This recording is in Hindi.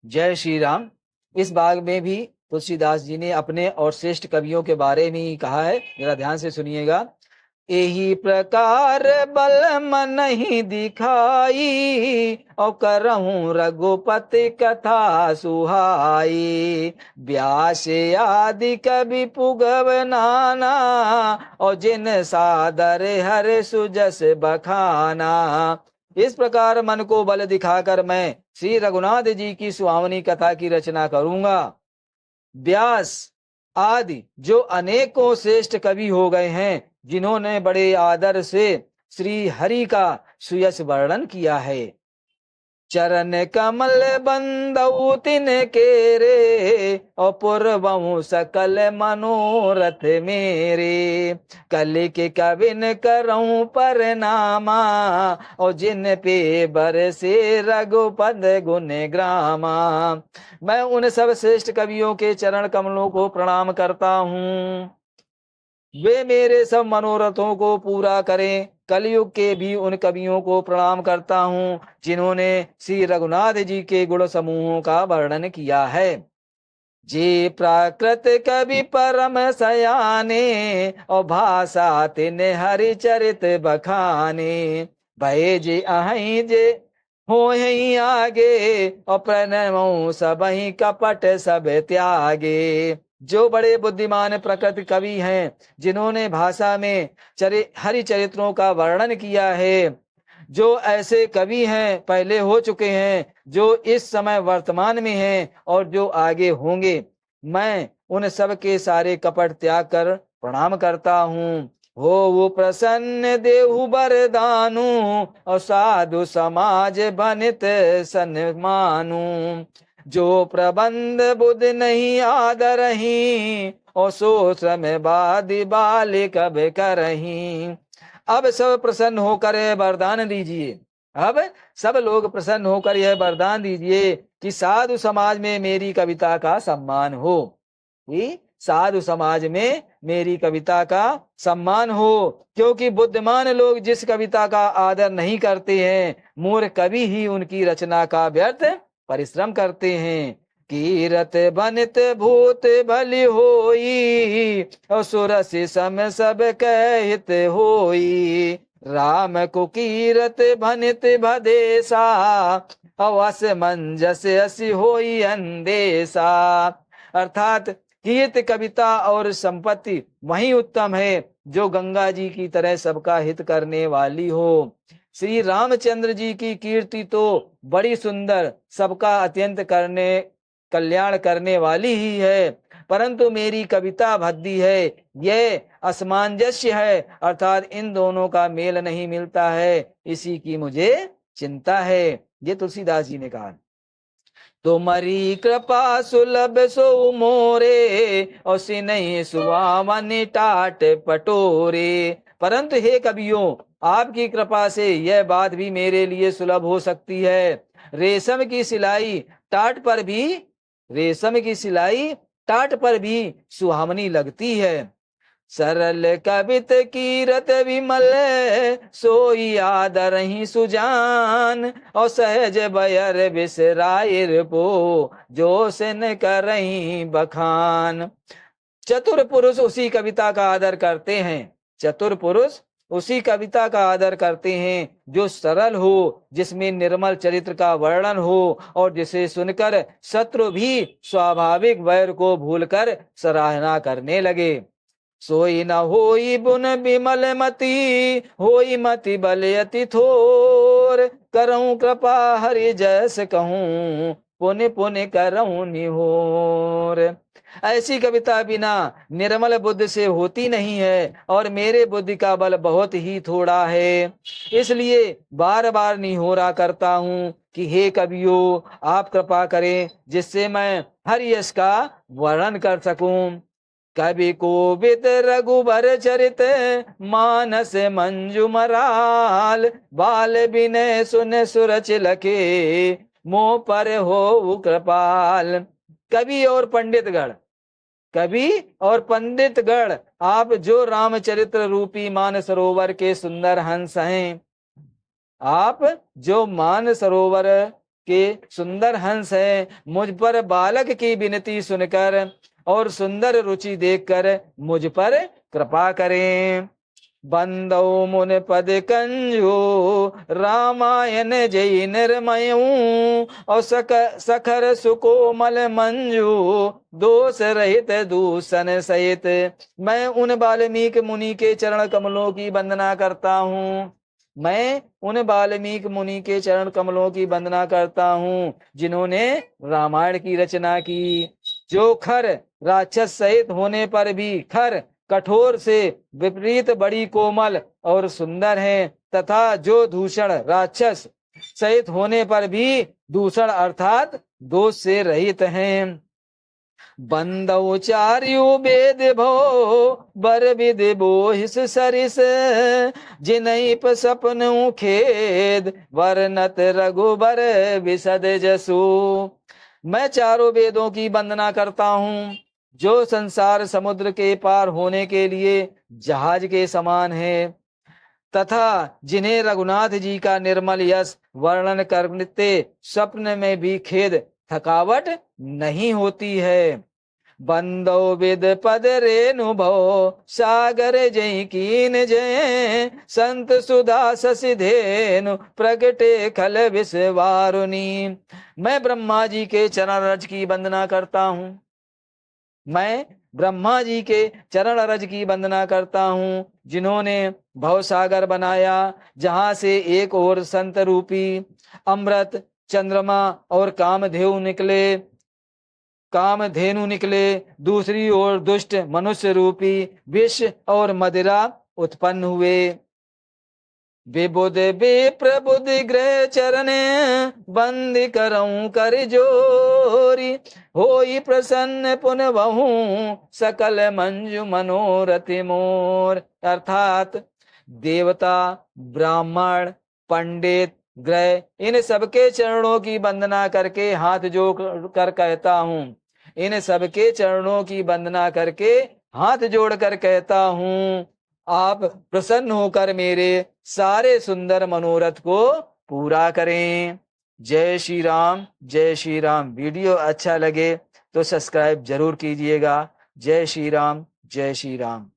जय श्री राम। इस भाग में भी तुलसीदास जी ने अपने और श्रेष्ठ कवियों के बारे में ही कहा है, जरा ध्यान से सुनिएगा। एही प्रकार बल मन नहीं दिखाई, और करहूं रघुपति कथा सुहाई। व्यास आदि कवि पुगव नाना, और जिन सादर हर सुजस बखाना। इस प्रकार मन को बल दिखाकर मैं श्री रघुनाथ जी की सुहावनी कथा की रचना करूंगा। व्यास आदि जो अनेकों श्रेष्ठ कवि हो गए हैं, जिन्होंने बड़े आदर से श्री हरि का सुयश वर्णन किया है। चरण कमल बंदऊ तिन के रे, और पूर्वहु सकल मनोरथ मेरे। कल के कविन करऊं परनामा, और जिन पे बरसे रघुपद गुण ग्रामा। मैं उन सब श्रेष्ठ कवियों के चरण कमलों को प्रणाम करता हूँ, वे मेरे सब मनोरथों को पूरा करें। कलयुग के भी उन कवियों को प्रणाम करता हूँ, जिन्होंने श्री रघुनाथ जी के गुण समूहों का वर्णन किया है। जे प्राकृत कवि परम सयाने, और भाषा तिन हरि चरित बखाने। भय जे अहि जे हो ही आगे, और प्रणमो सबहि कपट सब त्यागे। जो बड़े बुद्धिमान प्रकृति कवि हैं, जिन्होंने भाषा में हरि चरित्रों का वर्णन किया है, जो ऐसे कवि हैं पहले हो चुके हैं, जो इस समय वर्तमान में हैं और जो आगे होंगे, मैं उन सब के सारे कपट त्याग कर प्रणाम करता हूँ। हो वो प्रसन्न देहु बरदानु, और साधु समाज बनित सन्मानु। जो प्रबंध बुध नहीं आदरही, और सो श्रम बादि बाल कब करही। अब सब प्रसन्न होकर यह वरदान दीजिए, अब सब लोग प्रसन्न होकर यह वरदान दीजिए कि साधु समाज में मेरी कविता का सम्मान हो, कि साधु समाज में मेरी कविता का सम्मान हो। क्योंकि बुद्धिमान लोग जिस कविता का आदर नहीं करते हैं, मूर्ख कवि ही उनकी रचना का व्यर्थ परिश्रम करते हैं। कीरत बनित भूत भली होई, और सुरस सम सब कहत होई। राम को कीरत बनित भदेसा, अवस मंजस असी होई अंदेशा। अर्थात कीर्त कविता और संपत्ति वही उत्तम है जो गंगा जी की तरह सबका हित करने वाली हो। श्री रामचंद्र जी की कीर्ति तो बड़ी सुंदर, सबका अत्यंत कल्याण करने वाली ही है, परंतु मेरी कविता भद्दी है, यह असमंजस्य है, अर्थात इन दोनों का मेल नहीं मिलता है, इसी की मुझे चिंता है। ये तुलसीदास जी ने कहा। तुम्हारी कृपा सुलभ सो मोरे, और सिनहि सुहावन टाट पटोरे। परंतु हे कवियों, आपकी कृपा से यह बात भी मेरे लिए सुलभ हो सकती है। रेशम की सिलाई टाट पर भी रेशम की सिलाई टाट पर भी सुहावनी लगती है। सरल कवित कीरत विमल, सोई आदरहि सुजान। और सहज बयर बिसराइर पो, जो सिन करही बखान। चतुर पुरुष उसी कविता का आदर करते हैं, चतुर पुरुष उसी कविता का आदर करते हैं जो सरल हो, जिसमें निर्मल चरित्र का वर्णन हो, और जिसे सुनकर शत्रु भी स्वाभाविक वैर को भूलकर सराहना करने लगे। सोई न होई बुन बिमल मति, होई मति बलयति थोर। करऊं कृपा हरि जैस कहूं, पुण्य पुण्य करऊं निहोर। ऐसी कविता बिना निर्मल बुद्धि से होती नहीं है, और मेरे बुद्धि का बल बहुत ही थोड़ा है, इसलिए बार बार निहोरा करता हूँ कि हे कवियों, आप कृपा करें जिससे मैं हरि यश का वर्णन कर सकूं। कवि कोविद रघुबर चरित, मानस मंजू मराल। बाल बिनय सुन सुरच लखे, मोह पर हो कृपाल। कवि और पंडितगण, आप जो रामचरित्र रूपी मान सरोवर के सुंदर हंस हैं, आप जो मान सरोवर के सुंदर हंस है, मुझ पर बालक की विनती सुनकर और सुंदर रुचि देखकर मुझ पर कृपा करें। बंदौ मुन पद कंजो रामायण जय निर्मयू और सखर सुकोमल मंजू दोष रहित दूषण सहित। मैं उन वाल्मीकि मुनि के चरण कमलों की वंदना करता हूँ। मैं उन वाल्मीकि मुनि के चरण कमलों की वंदना करता हूँ जिन्होंने रामायण की रचना की, जो खर राक्षस सहित होने पर भी खर कठोर से विपरीत बड़ी कोमल और सुंदर है, तथा जो दूषण राक्षस सहित होने पर भी दूषण अर्थात दोष से रहित हैं। बंदौ चार्यु वेद भो बर विद बोहिस सरिस जिनैप सपनु खेद वर्णत रघुबर विशद जसु। मैं चारों वेदों की वंदना करता हूँ जो संसार समुद्र के पार होने के लिए जहाज के समान है, तथा जिन्हें रघुनाथ जी का निर्मल यश वर्णन करते स्वप्न में भी खेद थकावट नहीं होती है। बंदो विद पद रेणु भव सागर जय कीन जय संत सुधा ससिधेनु प्रगटे खल विषवारुणी। मैं ब्रह्मा जी के चरण रज की वंदना करता हूँ। मैं ब्रह्मा जी के चरण रज की वंदना करता हूँ जिन्होंने भवसागर बनाया, जहां से एक ओर संत रूपी अमृत चंद्रमा और कामधेनु निकले, दूसरी ओर दुष्ट मनुष्य रूपी विष और मदिरा उत्पन्न हुए। विबुध विप्र बुद्धि ग्रह चरणे बंद करऊं कर जोरी होई प्रसन्न पुन बहु सकल मंजु मनोरथ मोर। अर्थात देवता, ब्राह्मण, पंडित, ग्रह इन सबके चरणों की वंदना करके हाथ जोड़ कर कहता हूँ, इन सबके चरणों की वंदना करके हाथ जोड़कर कहता हूँ, आप प्रसन्न होकर मेरे सारे सुंदर मनोरथ को पूरा करें। जय श्री राम, जय श्री राम। वीडियो अच्छा लगे तो सब्सक्राइब जरूर कीजिएगा। जय श्री राम, जय श्री राम।